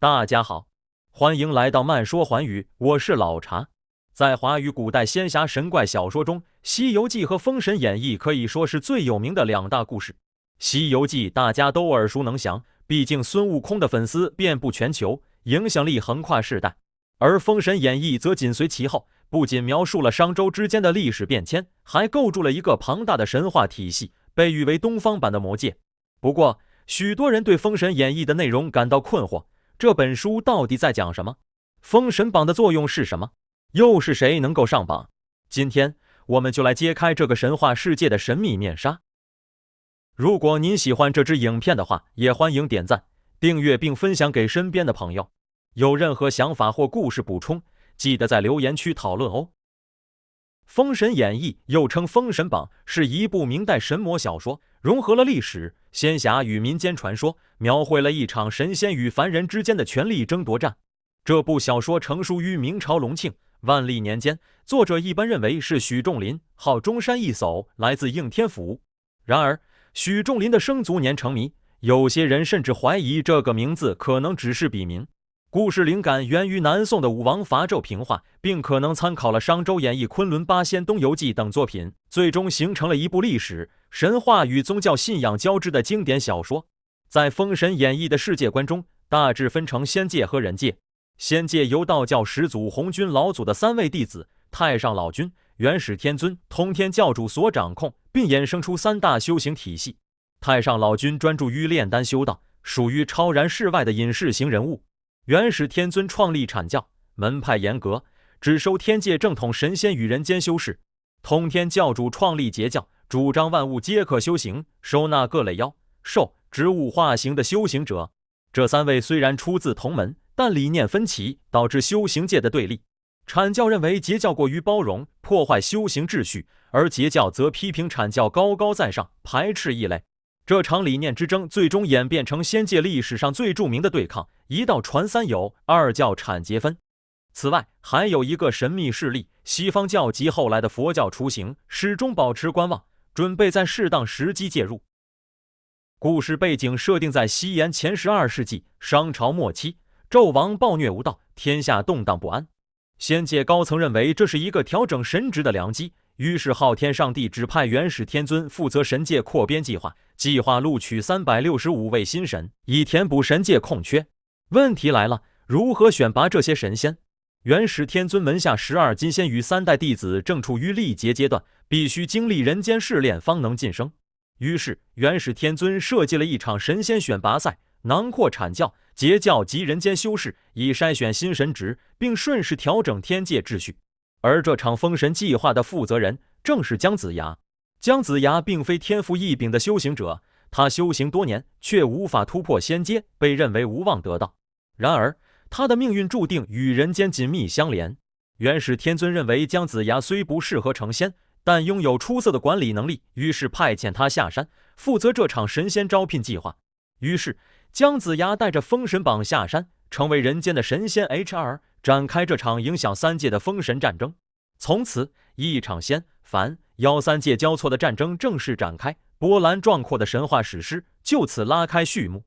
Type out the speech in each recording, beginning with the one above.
大家好，欢迎来到慢说寰宇，我是老茶。在华语古代仙侠神怪小说中，《西游记》和《封神演义》可以说是最有名的两大故事。《西游记》大家都耳熟能详，毕竟孙悟空的粉丝遍布全球，影响力横跨世代。而《封神演义》则紧随其后，不仅描述了商周之间的历史变迁，还构筑了一个庞大的神话体系，被誉为东方版的魔戒。不过，许多人对《封神演义》的内容感到困惑，这本书到底在讲什么？封神榜的作用是什么？又是谁能够上榜？今天我们就来揭开这个神话世界的神秘面纱。如果您喜欢这支影片的话，也欢迎点赞、订阅并分享给身边的朋友。有任何想法或故事补充，记得在留言区讨论哦。《封神演义》又称《封神榜》，是一部明代神魔小说，融合了历史、仙侠与民间传说，描绘了一场神仙与凡人之间的权力争夺战。这部小说成书于明朝隆庆、万历年间，作者一般认为是许仲林，号中山一叟，来自应天府。然而，许仲林的生卒年成谜，有些人甚至怀疑这个名字可能只是笔名。故事灵感源于南宋的武王伐纣平话，并可能参考了商周演义、昆仑八仙、东游记等作品，最终形成了一部历史、神话与宗教信仰交织的经典小说。在《封神演义》的世界观中，大致分成仙界和人界。仙界由道教始祖洪君老祖的3位弟子太上老君、元始天尊、通天教主所掌控，并衍生出3大修行体系。太上老君专注于炼丹修道，属于超然世外的隐士型人物。元始天尊创立阐教，门派严格，只收天界正统神仙与人间修士。通天教主创立截教，主张万物皆可修行，收纳各类妖、兽、植物化形的修行者。这3位虽然出自同门，但理念分歧，导致修行界的对立。阐教认为截教过于包容，破坏修行秩序，而截教则批评阐教高高在上，排斥异类。这场理念之争最终演变成仙界历史上最著名的对抗，一道传3友，二教阐截分。此外，还有一个神秘势力，西方教及后来的佛教雏形，始终保持观望，准备在适当时机介入。故事背景设定在西元前12世纪，商朝末期，纣王暴虐无道，天下动荡不安。仙界高层认为这是一个调整神职的良机，于是昊天上帝指派元始天尊负责神界扩编计划，录取365位新神，以填补神界空缺。问题来了，如何选拔这些神仙？元始天尊门下12金仙与3代弟子正处于历劫阶段，必须经历人间试炼方能晋升。于是元始天尊设计了一场神仙选拔赛，囊括阐教、截教及人间修士，以筛选新神职，并顺势调整天界秩序。而这场封神计划的负责人正是姜子牙。姜子牙并非天赋异禀的修行者，他修行多年，却无法突破仙阶，被认为无望得道。然而，他的命运注定与人间紧密相连。元始天尊认为姜子牙虽不适合成仙，但拥有出色的管理能力，于是派遣他下山，负责这场神仙招聘计划。于是，姜子牙带着封神榜下山，成为人间的神仙 HR， 展开这场影响3界的封神战争。从此，一场仙、凡、妖3界交错的战争正式展开，波澜壮阔的神话史诗就此拉开序幕。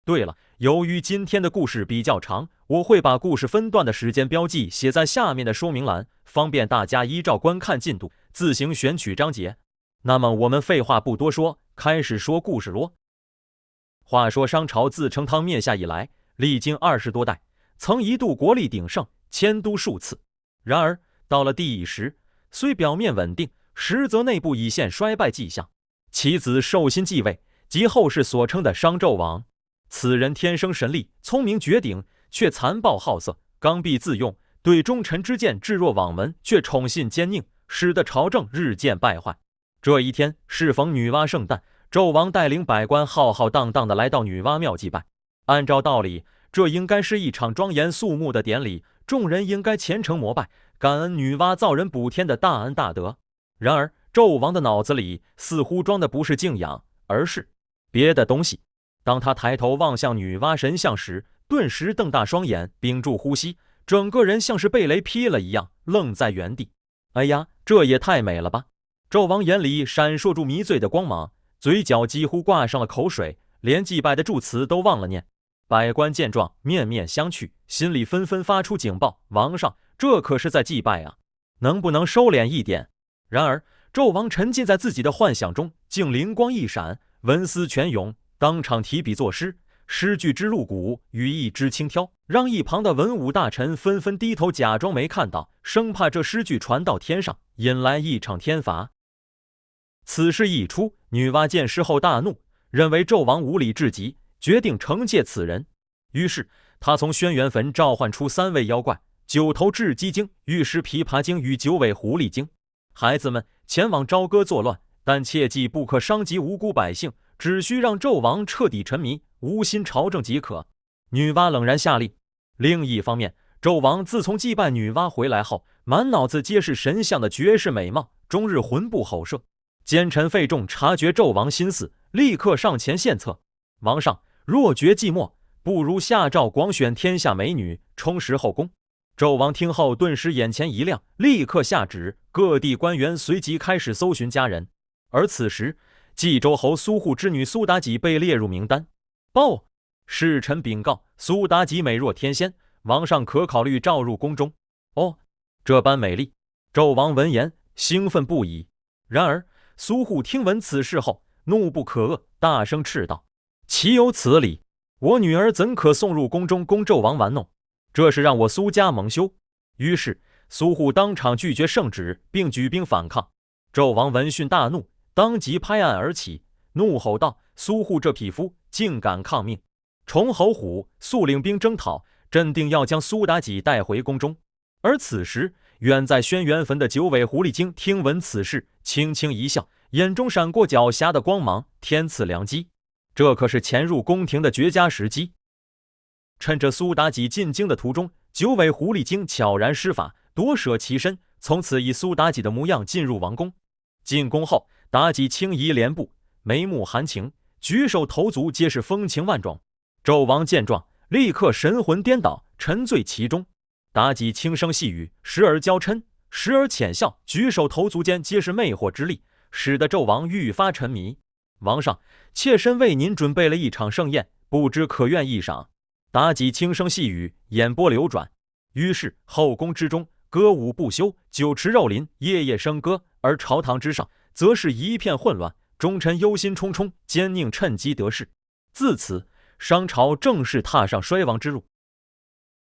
对了，由于今天的故事比较长，我会把故事分段的时间标记写在下面的说明栏，方便大家依照观看进度自行选取章节。那么我们废话不多说，开始说故事咯。话说商朝自称汤灭夏以来，历经20多代，曾一度国力鼎盛，迁都数次。然而到了帝乙时，虽表面稳定，实则内部已现衰败迹象。其子寿辛继位，即后世所称的商纣王。此人天生神力，聪明绝顶，却残暴好色，刚愎自用，对忠臣之谏置若罔闻，却宠信奸佞，使得朝政日渐败坏。这一天适逢女娲圣诞，纣王带领百官浩浩荡荡地来到女娲庙祭拜。按照道理，这应该是一场庄严肃穆的典礼，众人应该虔诚膜拜，感恩女娲造人补天的大恩大德。然而纣王的脑子里似乎装的不是敬仰，而是别的东西。当他抬头望向女娲神像时，顿时瞪大双眼，屏住呼吸，整个人像是被雷劈了一样，愣在原地。哎呀，这也太美了吧！纣王眼里闪烁住迷醉的光芒，嘴角几乎挂上了口水，连祭拜的祝词都忘了念。百官见状，面面相觑，心里纷纷发出警报：王上，这可是在祭拜啊，能不能收敛一点？然而纣王沉浸在自己的幻想中，竟灵光一闪，文思泉涌，当场提笔作诗，诗句之露骨，语意之轻佻，让一旁的文武大臣纷纷低头假装没看到，生怕这诗句传到天上，引来一场天罚。此事一出，女娲见诗后大怒，认为纣王无礼至极，决定惩戒此人。于是他从轩辕坟召唤出3位妖怪：9头雉鸡精、玉石琵琶精与9尾狐狸精。孩子们前往朝歌作乱，但切记不可伤及无辜百姓，只需让纣王彻底沉迷，无心朝政即可。女娲冷然下令。另一方面，纣王自从祭拜女娲回来后，满脑子皆是神像的绝世美貌，终日魂不守舍。奸臣费仲察觉纣王心思，立刻上前献策：王上若觉寂寞，不如下诏广选天下美女，充实后宫。纣王听后顿时眼前一亮，立刻下旨，各地官员随即开始搜寻佳人。而此时冀州侯苏护之女苏妲己被列入名单。报，侍臣禀告，苏妲己美若天仙，王上可考虑召入宫中。哦，这般美丽！纣王闻言兴奋不已。然而苏护听闻此事后怒不可遏，大声斥道：岂有此理！我女儿怎可送入宫中供纣王玩弄？这是让我苏家蒙羞。于是苏护当场拒绝圣旨，并举兵反抗。纣王闻讯大怒，当即拍案而起，怒吼道：苏护这匹夫竟敢抗命！崇侯虎速领兵征讨，镇定要将苏妲己带回宫中。而此时远在轩辕坟的9尾狐狸精听闻此事，轻轻一笑，眼中闪过狡黠的光芒，天赐良机，这可是潜入宫廷的绝佳时机。趁着苏妲己进京的途中，9尾狐狸精悄然施法，夺舍其身，从此以苏妲己的模样进入王宫。进宫后，妲己轻移帘布，眉目含情，举手投足皆是风情万种。纣王见状，立刻神魂颠倒，沉醉其中。妲己轻声细语，时而娇嗔，时而浅笑，举手投足间皆是魅惑之力，使得纣王愈发沉迷。王上，妾身为您准备了一场盛宴，不知可愿一赏？妲己轻声细语，眼波流转。于是后宫之中歌舞不休，酒池肉林，夜夜笙歌，而朝堂之上则是一片混乱，忠臣忧心忡忡，奸佞趁机得势。自此商朝正式踏上衰亡之路。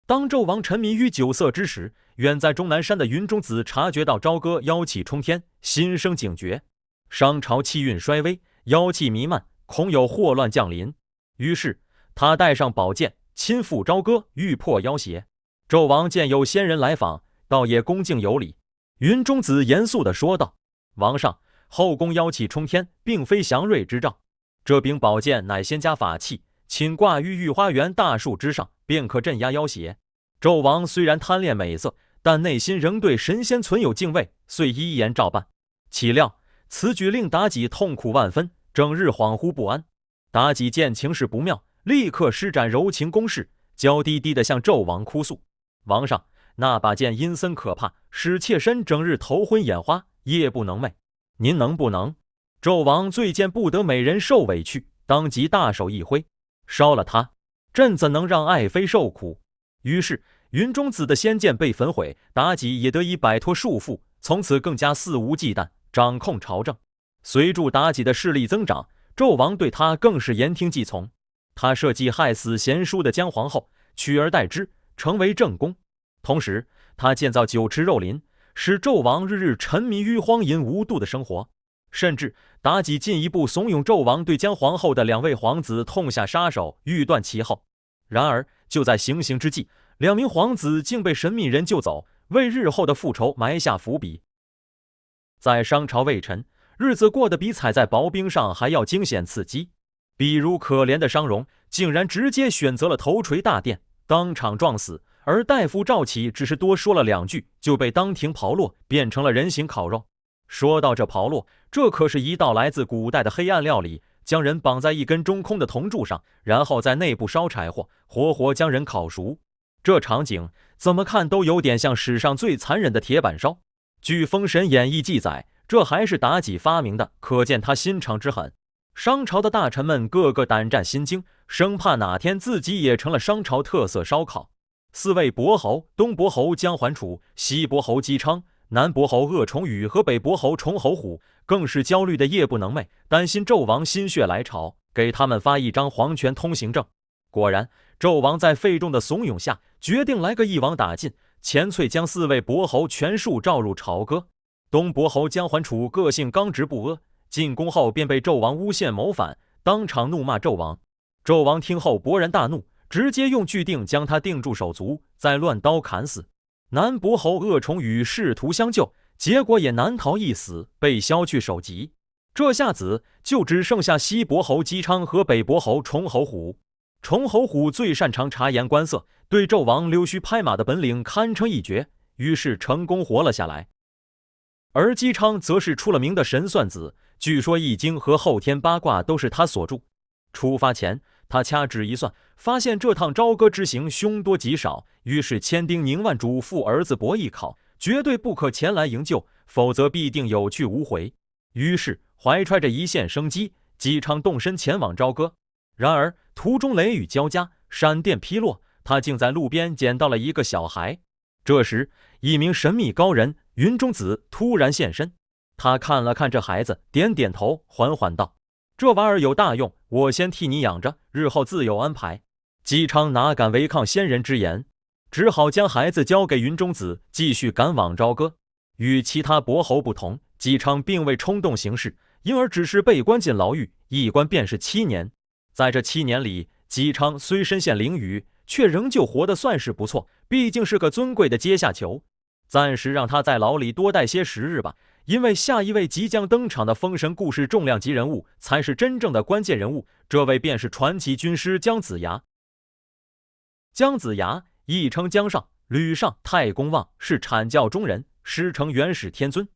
当纣王沉迷于酒色之时，远在终南山的云中子察觉到朝歌妖气冲天，心生警觉。商朝气运衰微，妖气弥漫，恐有祸乱降临。于是他带上宝剑，亲赴朝歌，欲破妖邪。纣王见有仙人来访，倒也恭敬有礼。云中子严肃地说道：王上，后宫妖气冲天，并非祥瑞之兆。这柄宝剑乃仙家法器，请挂于御花园大树之上，便可镇压妖邪。纣王虽然贪恋美色，但内心仍对神仙存有敬畏，遂依言照办。岂料此举令妲己痛苦万分，整日恍惚不安。妲己见情势不妙，立刻施展柔情攻势，娇滴滴地向纣王哭诉：王上，那把剑阴森可怕，使妾身整日头昏眼花，夜不能寐，您能不能？纣王最见不得美人受委屈，当即大手一挥，烧了她，朕怎能让爱妃受苦？于是云中子的仙剑被焚毁，妲己也得以摆脱束缚，从此更加肆无忌惮，掌控朝政。随着妲己的势力增长，纣王对他更是言听计从。他设计害死贤淑的姜皇后，取而代之，成为正宫。同时他建造酒池肉林，使纣王日日沉迷于荒淫无度的生活。甚至妲己进一步怂恿纣王对姜皇后的2位皇子痛下杀手，欲断其后。然而就在行刑之际，2名皇子竟被神秘人救走，为日后的复仇埋下伏笔。在商朝魏臣，日子过得比踩在薄冰上还要惊险刺激。比如可怜的商容，竟然直接选择了头锤大殿，当场撞死。而大夫赵启只是多说了2句，就被当庭刨落，变成了人形烤肉。说到这刨落，这可是一道来自古代的黑暗料理，将人绑在一根中空的铜柱上，然后在内部烧柴火，活活将人烤熟。这场景怎么看都有点像史上最残忍的铁板烧。据《封神演义》记载，这还是妲己发明的，可见他心肠之狠。商朝的大臣们个个胆战心惊，生怕哪天自己也成了商朝特色烧烤。4位伯侯，东伯侯姜桓楚，西伯侯姬昌，南伯侯鄂崇禹和北伯侯崇侯虎，更是焦虑的夜不能寐，担心纣王心血来潮，给他们发一张皇权通行证。果然，纣王在费仲的怂恿下，决定来个一网打尽，前掬将4位伯侯全数召入朝歌。东伯侯姜桓楚个性刚直不阿，进宫后便被纣王诬陷谋反，当场怒骂纣王。纣王听后勃然大怒，直接用锯钉将他钉住手足，再乱刀砍死。南伯侯鄂崇禹试图相救，结果也难逃一死，被削去首级。这下子就只剩下西伯侯姬昌和北伯侯崇侯虎。崇侯虎最擅长察言观色，对纣王溜须拍马的本领堪称一绝，于是成功活了下来。而姬昌则是出了名的神算子，据说易经和后天八卦都是他所著。出发前，他掐指一算，发现这趟朝歌之行凶多吉少，于是千叮咛万嘱咐儿子伯邑考，绝对不可前来营救，否则必定有去无回。于是怀揣着一线生机，姬昌动身前往朝歌。然而途中雷雨交加，闪电劈落，他竟在路边捡到了一个小孩。这时，一名神秘高人云中子突然现身，他看了看这孩子，点点头，缓缓道：“这玩意儿有大用，我先替你养着，日后自有安排。”姬昌哪敢违抗先人之言，只好将孩子交给云中子，继续赶往朝歌。与其他伯侯不同，姬昌并未冲动行事，因而只是被关进牢狱，一关便是7年。在这7年里，姬昌虽身陷囹圄，却仍旧活得算是不错，毕竟是个尊贵的阶下囚。暂时让他在牢里多待些时日吧，因为下一位即将登场的封神故事重量级人物才是真正的关键人物，这位便是传奇军师姜子牙。姜子牙亦称姜尚、吕尚、太公望，是阐教中人，师承元始天尊。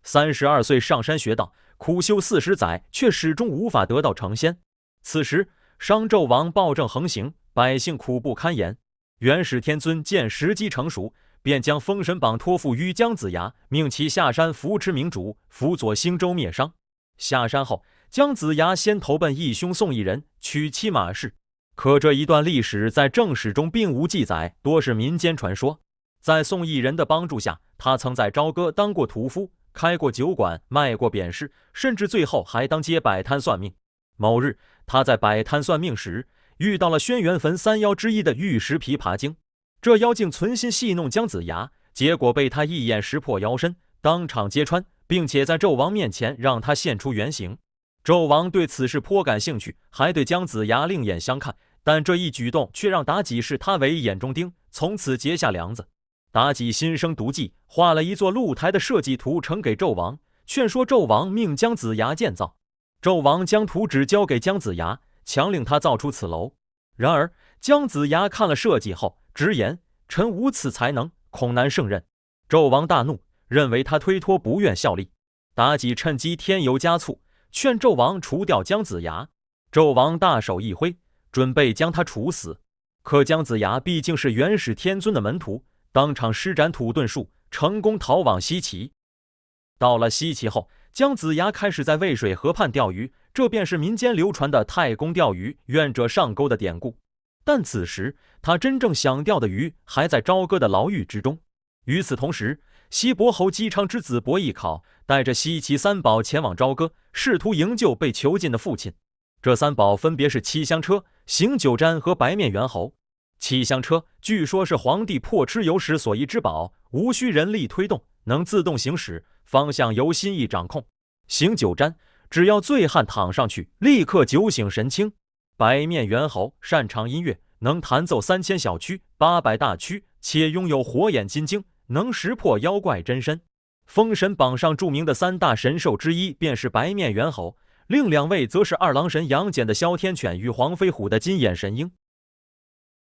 32岁上山学道，苦修40载，却始终无法得道成仙。此时商纣王暴政横行，百姓苦不堪言。元始天尊见时机成熟，便将封神榜托付于姜子牙，命其下山扶持明主，辅佐兴周灭商。下山后，姜子牙先投奔义兄宋义人，娶妻马氏。可这一段历史在正史中并无记载，多是民间传说。在宋义人的帮助下，他曾在朝歌当过屠夫，开过酒馆，卖过扁食，甚至最后还当街摆摊算命。某日，他在摆摊算命时，遇到了轩辕坟3妖之一的玉石琵琶精。这妖精存心戏弄姜子牙，结果被他一眼识破妖身，当场揭穿，并且在纣王面前让他现出原形。纣王对此事颇感兴趣，还对姜子牙另眼相看，但这一举动却让妲己视他为眼中钉，从此结下梁子。妲己心生毒计，画了一座露台的设计图呈给纣王，劝说纣王命姜子牙建造。纣王将图纸交给姜子牙，强令他造出此楼。然而姜子牙看了设计后，直言：“臣无此才能，恐难胜任。”纣王大怒，认为他推脱，不愿效力。妲己趁机添油加醋，劝纣王除掉姜子牙。纣王大手一挥，准备将他处死。可姜子牙毕竟是元始天尊的门徒，当场施展土遁术，成功逃往西岐。到了西岐后，姜子牙开始在渭水河畔钓鱼，这便是民间流传的太公钓鱼，愿者上钩的典故。但此时他真正想钓的鱼还在朝歌的牢狱之中。与此同时，西伯侯姬昌之子伯邑考带着西岐3宝前往朝歌，试图营救被囚禁的父亲。这3宝分别是七香车、行九毡和白面猿猴。七香车据说是皇帝破蚩尤时所遗之宝，无需人力推动，能自动行驶，方向由心意掌控。行九毡只要醉汉躺上去，立刻酒醒神清。白面猿猴擅长音乐，能弹奏3000小曲、800大曲，且拥有火眼金睛，能识破妖怪真身。封神榜上著名的3大神兽之一便是白面猿猴，另2位则是二郎神杨戬的哮天犬与黄飞虎的金眼神鹰。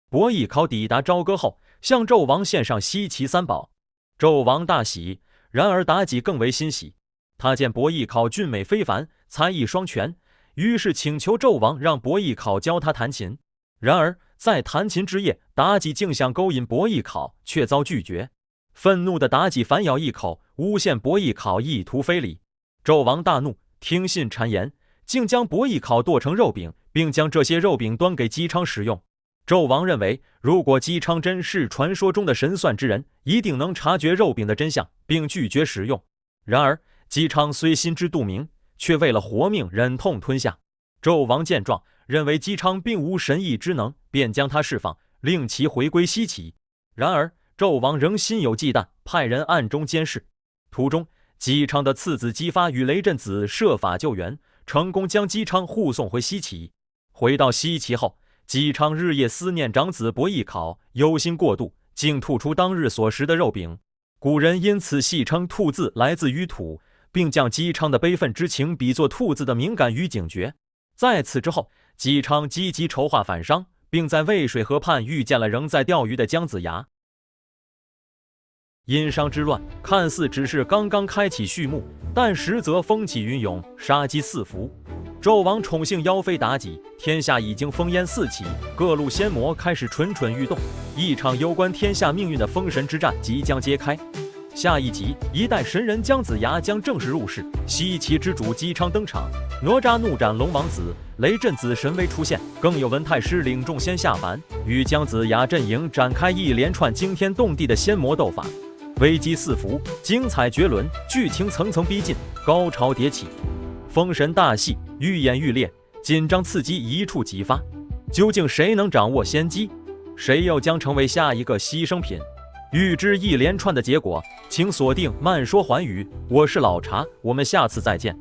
伯邑考抵达朝歌后，向纣王献上西岐3宝，纣王大喜。然而妲己更为欣喜，他见伯邑考俊美非凡，才艺双全，于是请求纣王让伯邑考教他弹琴。然而在弹琴之夜，妲己竟想勾引伯邑考，却遭拒绝。愤怒的妲己反咬一口，诬陷伯邑考意图非礼。纣王大怒，听信谗言，竟将伯邑考剁成肉饼，并将这些肉饼端给姬昌食用。纣王认为，如果姬昌真是传说中的神算之人，一定能察觉肉饼的真相，并拒绝食用。然而，姬昌虽心知肚明，却为了活命忍痛吞下。纣王见状，认为姬昌并无神异之能，便将他释放，令其回归西岐。然而，纣王仍心有忌惮，派人暗中监视。途中，姬昌的次子姬发与雷震子设法救援，成功将姬昌护送回西岐。回到西岐后，姬昌日夜思念长子伯邑考，忧心过度，竟吐出当日所食的肉饼。古人因此戏称兔字来自于土，并将姬昌的悲愤之情比作兔子的敏感与警觉。在此之后，姬昌积极筹划反商，并在渭水河畔遇见了仍在钓鱼的姜子牙。殷商之乱看似只是刚刚开启序幕，但实则风起云涌，杀机四伏。纣王宠幸妖妃妲己，天下已经烽烟四起，各路仙魔开始蠢蠢欲动，一场攸关天下命运的封神之战即将揭开。下一集，一代神人姜子牙将正式入世，西岐之主姬昌登场，哪吒怒斩龙王子，雷震子神威出现，更有文太师领众仙下凡，与姜子牙阵营展开一连串惊天动地的仙魔斗法。危机四伏，精彩绝伦，剧情层层逼近，高潮迭起。封神大戏愈演愈烈，紧张刺激一触即发。究竟谁能掌握先机？谁又将成为下一个牺牲品？预知一连串的结果，请锁定慢说寰宇，我是老茶，我们下次再见。